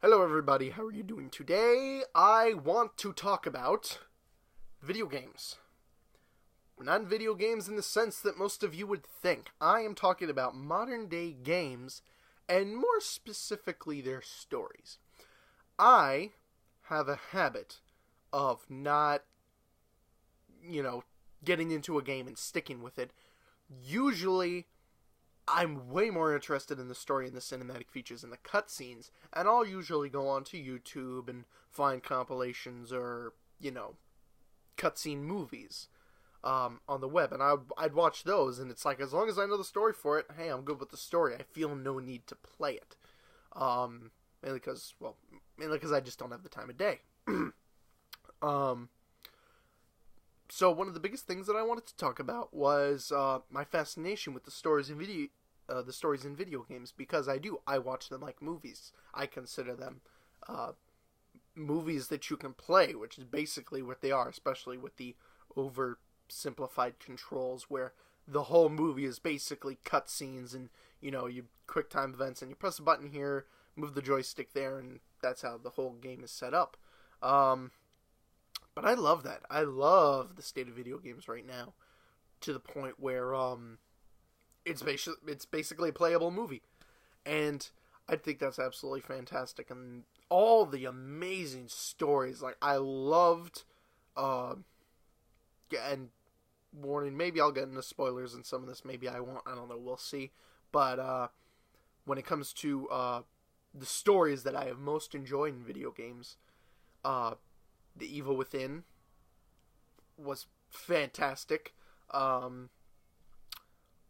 Hello everybody, how are you doing today? I want to talk about video games. Not video games in the sense that most of you would think. I am talking about modern day games, and more specifically their stories. I have a habit of not, getting into a game and sticking with it. Usually I'm way more interested in the story and the cinematic features and the cutscenes, and I'll usually go onto YouTube and find compilations or, cutscene movies on the web, and I'd watch those, and it's like, as long as I know the story for it, hey, I'm good with the story. I feel no need to play it. Mainly because I just don't have the time of day. um, so one of the biggest things that I wanted to talk about was my fascination with the stories in video games, because I watch them like movies. I consider them uh, movies that you can play, which is basically what they are, especially with the oversimplified controls where the whole movie is basically cutscenes and you quick time events and you press a button here, move the joystick there, and that's how the whole game is set up. But I love that. I love the state of video games right now, to the point where it's basically a playable movie, and I think that's absolutely fantastic. And all the amazing stories, like I loved, and warning, maybe I'll get into spoilers in some of this, maybe I won't. I don't know. We'll see. But when it comes to the stories that I have most enjoyed in video games, uh, The Evil Within was fantastic. Um,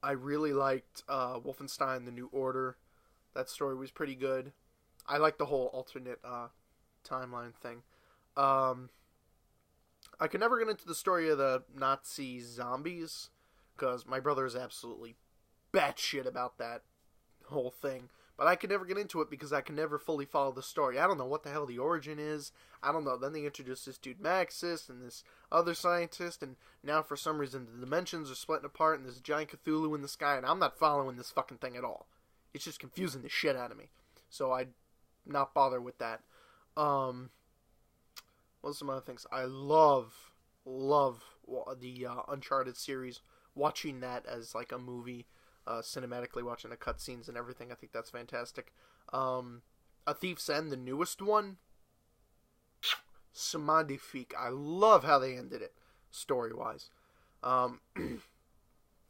I really liked Wolfenstein: The New Order. That story was pretty good. I like the whole alternate timeline thing. Um, I could never get into the story of the Nazi zombies because my brother is absolutely batshit about that whole thing. But I could never get into it because I could never fully follow the story. I don't know what the hell the origin is. I don't know. Then they introduced this dude Maxis and this other scientist, and now for some reason the dimensions are splitting apart and there's a giant Cthulhu in the sky, and I'm not following this fucking thing at all. It's just confusing the shit out of me. So I'd not bother with that. Um, what are some other things? I love the Uncharted series. Watching that as like a movie, cinematically watching the cutscenes and everything. I think that's fantastic. A Thief's End, the newest one, magnifique. I love how they ended it, story wise. Um,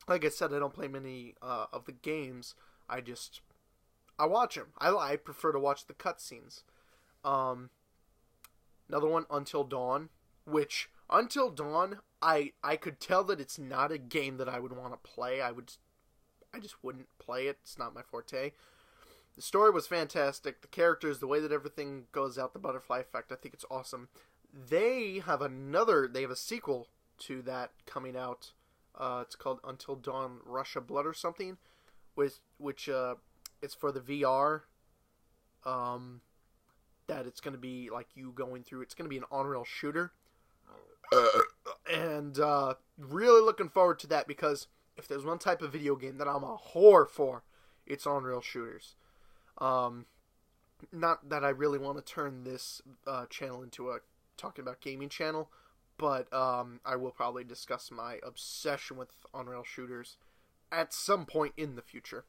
like I said, I don't play many of the games. I watch them. I prefer to watch the cutscenes. Um, Another one, Until Dawn, which Until Dawn, I could tell that it's not a game that I would want to play. I just wouldn't play it. It's not my forte. The story was fantastic. The characters, the way that everything goes out, the butterfly effect, I think it's awesome. They have a sequel to that coming out. It's called Until Dawn Russia Blood or something, which it's for the VR. That it's going to be like you going through. It's going to be an on-rail shooter, and really looking forward to that, because if there's one type of video game that I'm a whore for, it's on-rail shooters. Not that I really want to turn this channel into a talking about gaming channel, but I will probably discuss my obsession with on-rail shooters at some point in the future.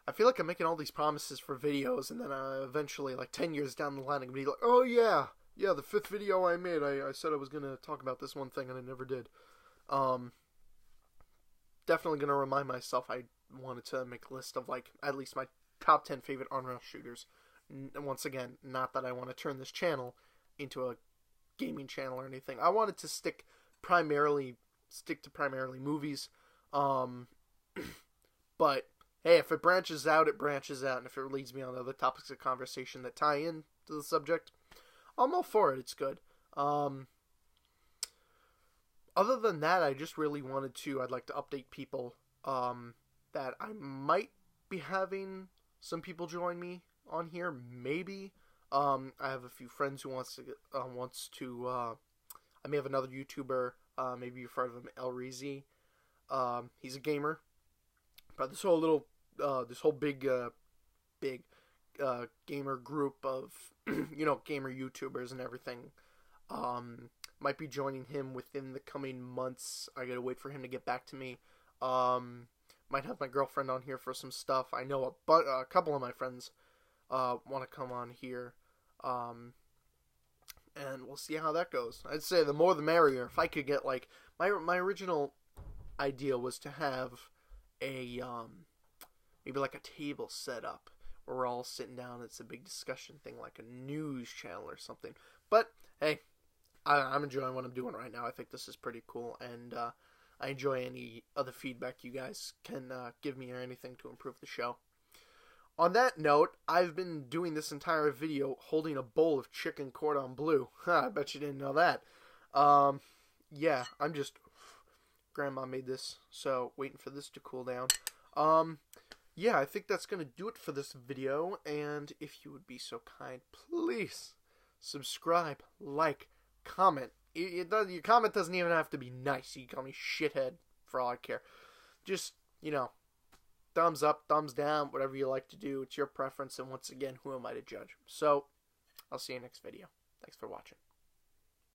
I feel like I'm making all these promises for videos, and then eventually, like 10 years down the line, I'm going to be like, oh yeah, the fifth video I made, I said I was going to talk about this one thing, and I never did. Definitely going to remind myself I wanted to make a list of, like, at least my top 10 favorite on-rail shooters. And once again, not that I want to turn this channel into a gaming channel or anything. I wanted to stick to primarily movies. But hey, if it branches out, it branches out, and if it leads me on other topics of conversation that tie in to the subject, I'm all for it. It's good. Other than that, I just really I'd like to update people that I might be having some people join me on here, maybe. I have a few friends who I may have another YouTuber, maybe you've heard of him, El Reezy. He's a gamer, but this whole big gamer group of, gamer YouTubers and everything. Might be joining him within the coming months. I gotta wait for him to get back to me. Might have my girlfriend on here for some stuff. I know a couple of my friends want to come on here. And we'll see how that goes. I'd say the more the merrier. If I could get, like, my original idea was to have a maybe like a table set up where we're all sitting down. It's a big discussion thing, like a news channel or something. But hey, I'm enjoying what I'm doing right now. I think this is pretty cool, and I enjoy any other feedback you guys can give me or anything to improve the show. On that note, I've been doing this entire video holding a bowl of chicken cordon bleu. I bet you didn't know that. Yeah, I'm just... Grandma made this, so waiting for this to cool down. Yeah, I think that's going to do it for this video, and if you would be so kind, please subscribe, like, comment. Your comment doesn't even have to be nice. You can call me shithead for all I care. Just, thumbs up, thumbs down, whatever you like to do. It's your preference, and once again, who am I to judge? So, I'll see you next video. Thanks for watching.